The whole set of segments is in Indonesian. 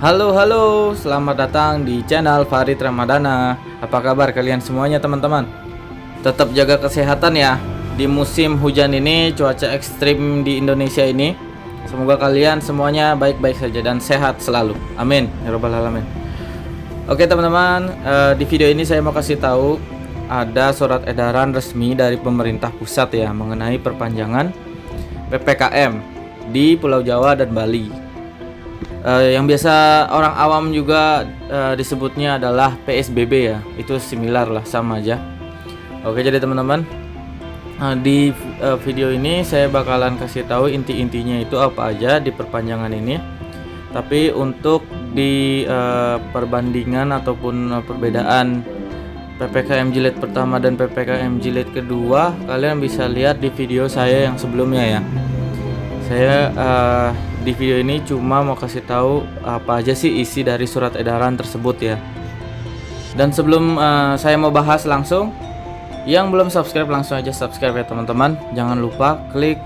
Halo, selamat datang di channel Farid Ramadana. Apa kabar kalian semuanya teman-teman? Tetap jaga kesehatan ya. Di musim hujan ini, cuaca ekstrim di Indonesia ini, semoga kalian semuanya baik-baik saja dan sehat selalu. Amin ya rabbal alamin. Oke teman-teman, di video ini saya mau kasih tahu ada surat edaran resmi dari pemerintah pusat ya mengenai perpanjangan PPKM di Pulau Jawa dan Bali. Yang biasa orang awam juga disebutnya adalah PSBB ya, itu similar lah, sama aja. Oke, jadi teman-teman, di video ini saya bakalan kasih tahu inti-intinya itu apa aja di perpanjangan ini. Tapi untuk di perbandingan ataupun perbedaan PPKM jilid pertama dan PPKM jilid kedua, kalian bisa lihat di video saya yang sebelumnya ya. Saya di video ini cuma mau kasih tahu apa aja sih isi dari surat edaran tersebut ya. Dan sebelum saya mau bahas langsung, yang belum subscribe langsung aja subscribe ya teman-teman. Jangan lupa klik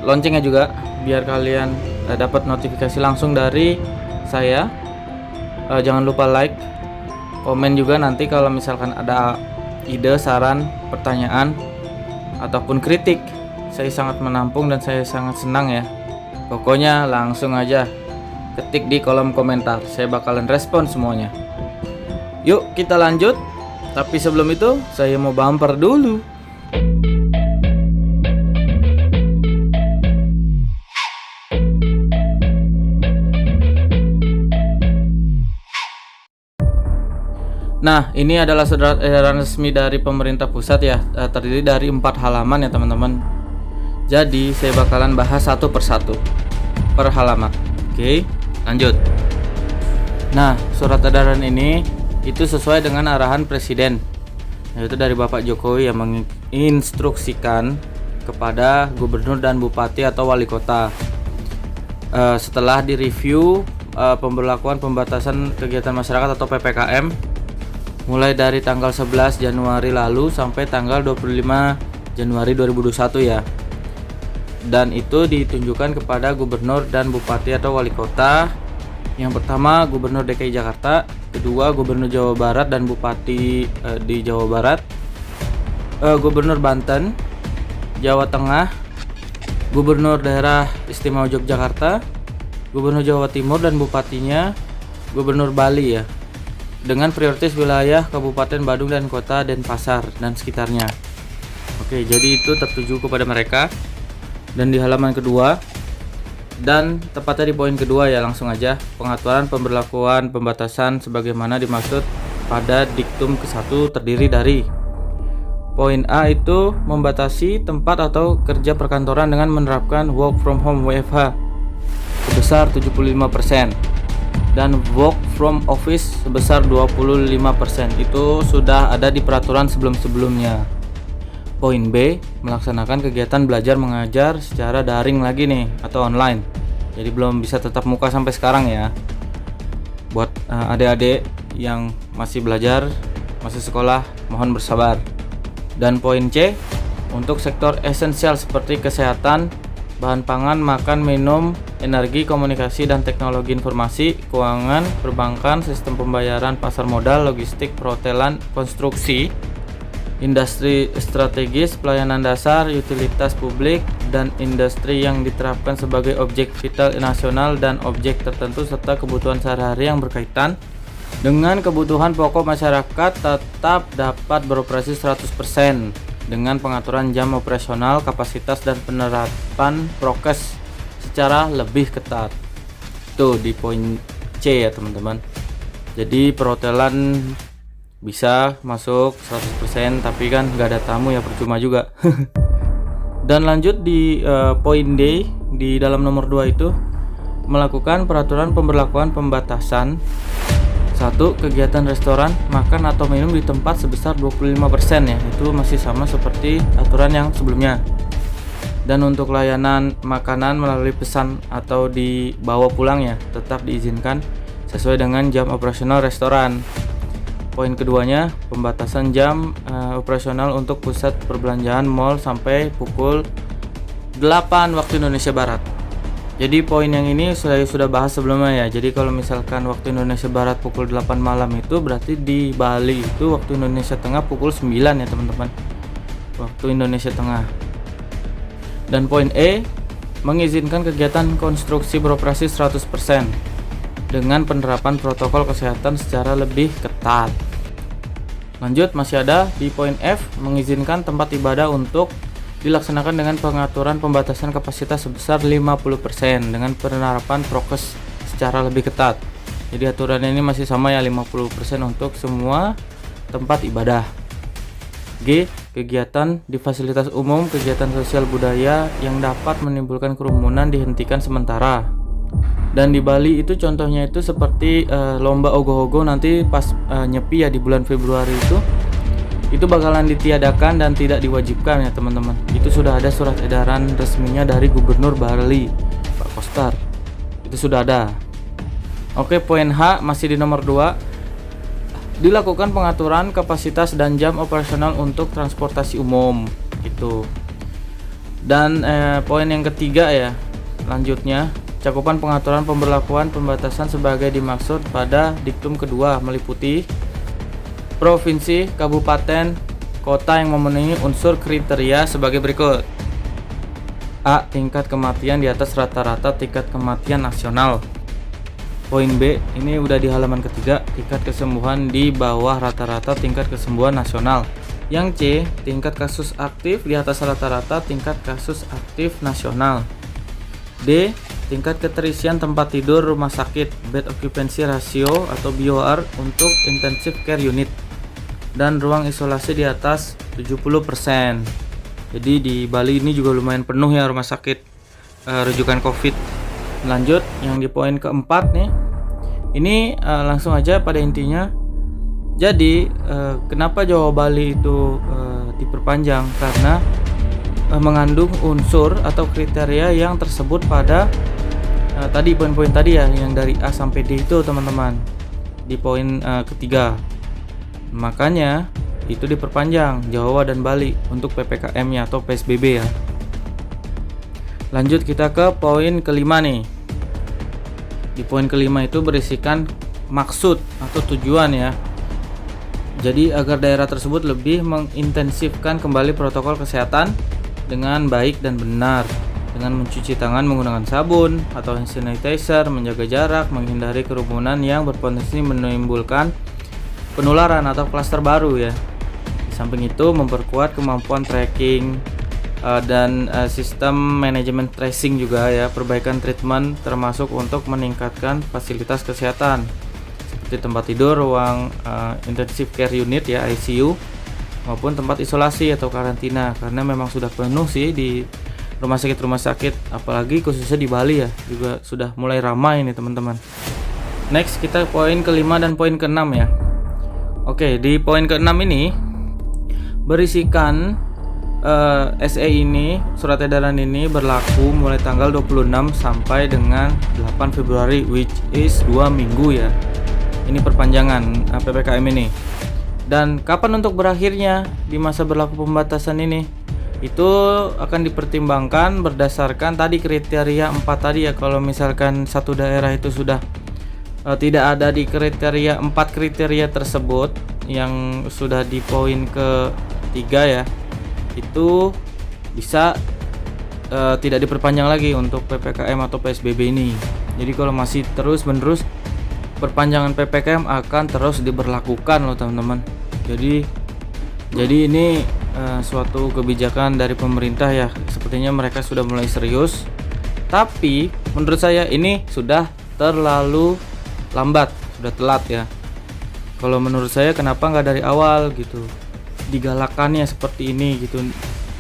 loncengnya juga biar kalian dapat notifikasi langsung dari saya. Jangan lupa like, komen juga nanti kalau misalkan ada ide, saran, pertanyaan ataupun kritik. Saya sangat menampung dan saya sangat senang ya. Pokoknya langsung aja ketik di kolom komentar, saya bakalan respon semuanya. Yuk kita lanjut. Tapi sebelum itu saya mau bumper dulu. Nah, ini adalah surat edaran resmi dari pemerintah pusat ya, terdiri dari 4 halaman ya teman-teman. Jadi saya bakalan bahas satu persatu per halaman. Oke, lanjut. Nah, surat edaran ini itu sesuai dengan arahan Presiden, yaitu dari Bapak Jokowi yang menginstruksikan kepada gubernur dan bupati atau wali kota. Setelah direview pemberlakuan pembatasan kegiatan masyarakat atau PPKM mulai dari tanggal 11 Januari lalu sampai tanggal 25 Januari 2021 ya. Dan itu ditunjukkan kepada gubernur dan bupati atau wali kota. Yang pertama gubernur DKI Jakarta, kedua gubernur Jawa Barat dan bupati di Jawa Barat, gubernur Banten, Jawa Tengah, gubernur daerah istimewa Yogyakarta, gubernur Jawa Timur dan bupatinya, gubernur Bali ya, dengan prioritas wilayah Kabupaten Badung dan Kota Denpasar dan sekitarnya. Oke, jadi itu tertuju kepada mereka. Dan di halaman kedua, dan tepatnya di poin kedua ya, langsung aja, pengaturan pemberlakuan pembatasan sebagaimana dimaksud pada diktum ke-1 terdiri dari poin A itu membatasi tempat atau kerja perkantoran dengan menerapkan work from home WFH sebesar 75% dan work from office sebesar 25%. Itu sudah ada di peraturan sebelum-sebelumnya. Poin B, melaksanakan kegiatan belajar mengajar secara daring lagi nih atau online. Jadi belum bisa tetap muka sampai sekarang ya. Buat adik-adik yang masih belajar, masih sekolah, mohon bersabar. Dan poin C, untuk sektor esensial seperti kesehatan, bahan pangan, makan, minum, energi, komunikasi dan teknologi informasi, keuangan, perbankan, sistem pembayaran, pasar modal, logistik, perhotelan, konstruksi, industri strategis, pelayanan dasar, utilitas publik, dan industri yang diterapkan sebagai objek vital nasional dan objek tertentu serta kebutuhan sehari-hari yang berkaitan dengan kebutuhan pokok masyarakat tetap dapat beroperasi 100% dengan pengaturan jam operasional, kapasitas, dan penerapan prokes secara lebih ketat. Tuh di poin C ya teman-teman. Jadi perhotelan bisa masuk 100%, tapi kan nggak ada tamu ya, percuma juga. Dan lanjut di poin D di dalam nomor 2 itu melakukan peraturan pemberlakuan pembatasan 1. Kegiatan restoran, makan atau minum di tempat sebesar 25% ya. Itu masih sama seperti aturan yang sebelumnya. Dan untuk layanan makanan melalui pesan atau dibawa pulang ya, tetap diizinkan sesuai dengan jam operasional restoran. Poin keduanya, pembatasan jam operasional untuk pusat perbelanjaan mall sampai pukul 8 waktu Indonesia Barat. Jadi poin yang ini saya sudah bahas sebelumnya ya. Jadi kalau misalkan waktu Indonesia Barat pukul 8 malam itu berarti di Bali itu waktu Indonesia Tengah pukul 9 ya teman-teman. Waktu Indonesia Tengah. Dan poin E, mengizinkan kegiatan konstruksi beroperasi 100% dengan penerapan protokol kesehatan secara lebih ketat. Lanjut, masih ada di poin F, mengizinkan tempat ibadah untuk dilaksanakan dengan pengaturan pembatasan kapasitas sebesar 50% dengan penerapan prokes secara lebih ketat. Jadi aturannya ini masih sama ya, 50% untuk semua tempat ibadah. G, kegiatan di fasilitas umum, kegiatan sosial budaya yang dapat menimbulkan kerumunan dihentikan sementara. Dan di Bali itu contohnya itu seperti lomba ogoh-ogoh nanti pas nyepi ya di bulan Februari itu bakalan ditiadakan dan tidak diwajibkan ya teman-teman. Itu sudah ada surat edaran resminya dari Gubernur Bali, Pak Koster. Itu sudah ada. Oke, poin H masih di nomor 2. Dilakukan pengaturan kapasitas dan jam operasional untuk transportasi umum itu. Dan poin yang ketiga ya, lanjutnya cakupan pengaturan pemberlakuan pembatasan sebagai dimaksud pada diktum kedua meliputi provinsi, kabupaten, kota yang memenuhi unsur kriteria sebagai berikut. A. Tingkat kematian di atas rata-rata tingkat kematian nasional. Poin B, ini udah di halaman ketiga, tingkat kesembuhan di bawah rata-rata tingkat kesembuhan nasional. Yang C, tingkat kasus aktif di atas rata-rata tingkat kasus aktif nasional. D, tingkat keterisian tempat tidur rumah sakit, bed occupancy ratio atau BOR untuk intensive care unit, dan ruang isolasi di atas 70%. Jadi di Bali ini juga lumayan penuh ya rumah sakit rujukan COVID. Lanjut yang di poin keempat nih. Ini langsung aja pada intinya. Jadi kenapa Jawa Bali itu diperpanjang? Karena mengandung unsur atau kriteria yang tersebut pada tadi poin-poin tadi ya, yang dari A sampai D itu teman-teman. Di poin ketiga. Makanya itu diperpanjang Jawa dan Bali untuk PPKM-nya atau PSBB ya. Lanjut kita ke poin kelima nih. Di poin kelima itu berisikan maksud atau tujuan ya. Jadi agar daerah tersebut lebih mengintensifkan kembali protokol kesehatan dengan baik dan benar, dengan mencuci tangan menggunakan sabun atau hand sanitizer, menjaga jarak, menghindari kerumunan yang berpotensi menimbulkan penularan atau klaster baru ya. Di samping itu memperkuat kemampuan tracking dan sistem manajemen tracing juga ya, perbaikan treatment termasuk untuk meningkatkan fasilitas kesehatan seperti tempat tidur, ruang intensive care unit ya ICU, maupun tempat isolasi atau karantina, karena memang sudah penuh sih di rumah sakit, apalagi khususnya di Bali ya, juga sudah mulai ramai nih teman-teman. Next kita poin kelima dan poin keenam ya. Oke, di poin ke-6 ini berisikan SE ini, surat edaran ini berlaku mulai tanggal 26 sampai dengan 8 Februari, which is 2 minggu ya. Ini perpanjangan PPKM ini. Dan kapan untuk berakhirnya di masa berlaku pembatasan ini? Itu akan dipertimbangkan berdasarkan tadi kriteria 4 tadi ya. Kalau misalkan satu daerah itu sudah tidak ada di kriteria 4 kriteria tersebut yang sudah di poin ke-3 ya, itu bisa tidak diperpanjang lagi untuk PPKM atau PSBB ini. Jadi kalau masih terus menerus, perpanjangan PPKM akan terus diberlakukan loh teman-teman. Jadi ini suatu kebijakan dari pemerintah ya, sepertinya mereka sudah mulai serius. Tapi menurut saya ini sudah terlalu lambat, sudah telat ya. Kalau menurut saya kenapa nggak dari awal gitu, digalakannya seperti ini gitu,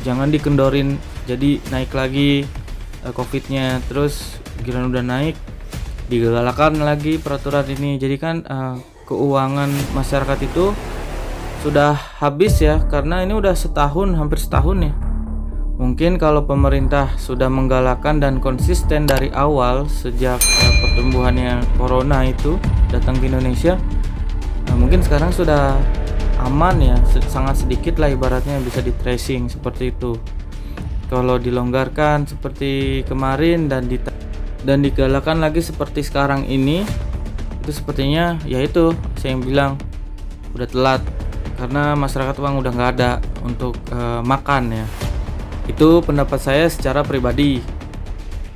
jangan dikendorin jadi naik lagi COVID-nya, terus giliran udah naik digalakan lagi peraturan ini. Jadi kan keuangan masyarakat itu sudah habis ya, karena ini udah hampir setahun ya. Mungkin kalau pemerintah sudah menggalakkan dan konsisten dari awal sejak pertumbuhannya corona itu datang ke Indonesia, mungkin sekarang sudah aman ya, sangat sedikit lah ibaratnya bisa di tracing seperti itu. Kalau dilonggarkan seperti kemarin dan dan digalakan lagi seperti sekarang ini, itu sepertinya yaitu saya yang bilang udah telat, karena masyarakat uang udah nggak ada untuk makan ya. Itu pendapat saya secara pribadi.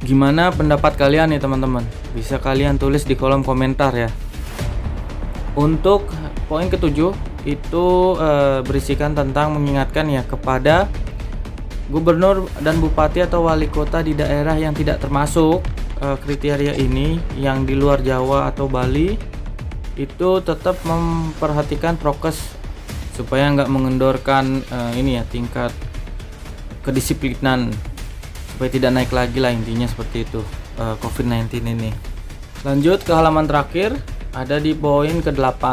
Gimana pendapat kalian nih teman-teman? Bisa kalian tulis di kolom komentar ya. Untuk poin ketujuh itu berisikan tentang mengingatkan ya kepada gubernur dan bupati atau wali kota di daerah yang tidak termasuk kriteria ini, yang di luar Jawa atau Bali, itu tetap memperhatikan prokes supaya nggak mengendorkan ini ya tingkat kedisiplinan, supaya tidak naik lagi lah, intinya seperti itu COVID-19 ini. Lanjut ke halaman terakhir, ada di poin ke-8.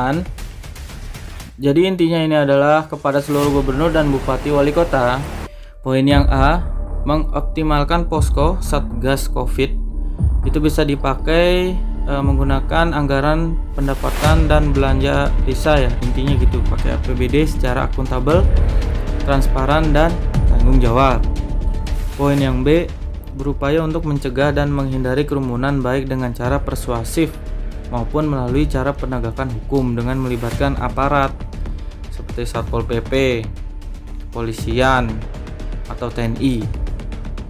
Jadi intinya ini adalah kepada seluruh gubernur dan bupati wali kota. Poin yang A, mengoptimalkan posko Satgas Covid. Itu bisa dipakai menggunakan anggaran pendapatan dan belanja desa ya, intinya gitu, pakai APBD secara akuntabel, transparan dan tanggung jawab. Poin yang B, berupaya untuk mencegah dan menghindari kerumunan baik dengan cara persuasif maupun melalui cara penegakan hukum dengan melibatkan aparat seperti Satpol PP, kepolisian atau TNI.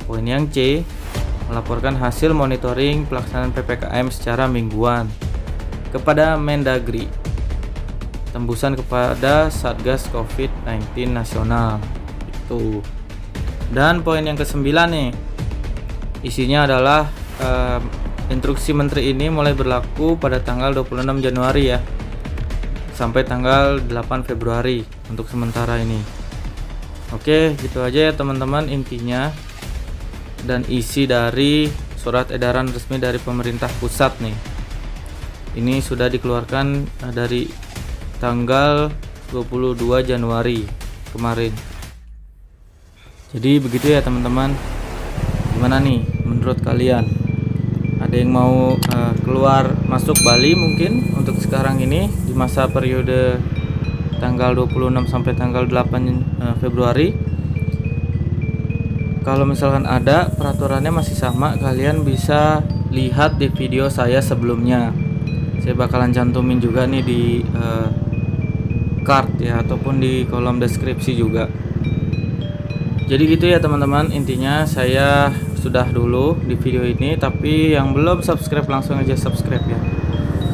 Poin yang C, melaporkan hasil monitoring pelaksanaan PPKM secara mingguan kepada Mendagri, tembusan kepada Satgas COVID-19 nasional itu. Dan poin yang ke-9 nih, isinya adalah instruksi menteri ini mulai berlaku pada tanggal 26 Januari ya, sampai tanggal 8 Februari untuk sementara ini. Oke, gitu aja ya teman-teman intinya dan isi dari surat edaran resmi dari pemerintah pusat nih. Ini sudah dikeluarkan dari tanggal 22 Januari kemarin. Jadi begitu ya teman-teman. Gimana nih menurut kalian? Ada yang mau keluar masuk Bali mungkin untuk sekarang ini di masa periode tanggal 26 sampai tanggal 8 Februari. Kalau misalkan ada, peraturannya masih sama, kalian bisa lihat di video saya sebelumnya. Saya bakalan cantumin juga nih di card ya, ataupun di kolom deskripsi juga. Jadi gitu ya teman-teman, intinya saya sudah dulu di video ini, tapi yang belum subscribe langsung aja subscribe ya,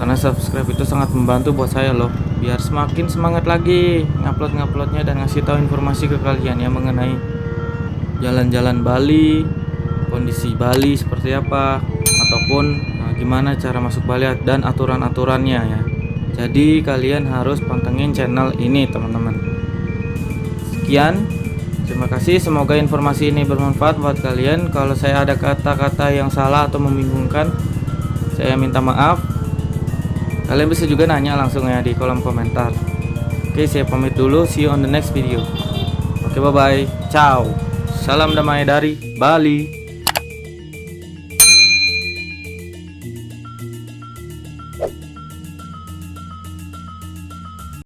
karena subscribe itu sangat membantu buat saya loh, biar semakin semangat lagi nguploadnya dan ngasih tahu informasi ke kalian yang mengenai jalan-jalan Bali, kondisi Bali seperti apa, ataupun gimana cara masuk Bali dan aturan-aturannya ya. Jadi kalian harus pantengin channel ini teman-teman. Sekian, terima kasih, semoga informasi ini bermanfaat buat kalian. Kalau saya ada kata-kata yang salah atau membingungkan, saya minta maaf. Kalian bisa juga nanya langsung ya di kolom komentar. Oke, saya pamit dulu, see you on the next video. Oke, bye bye, ciao, salam damai dari Bali.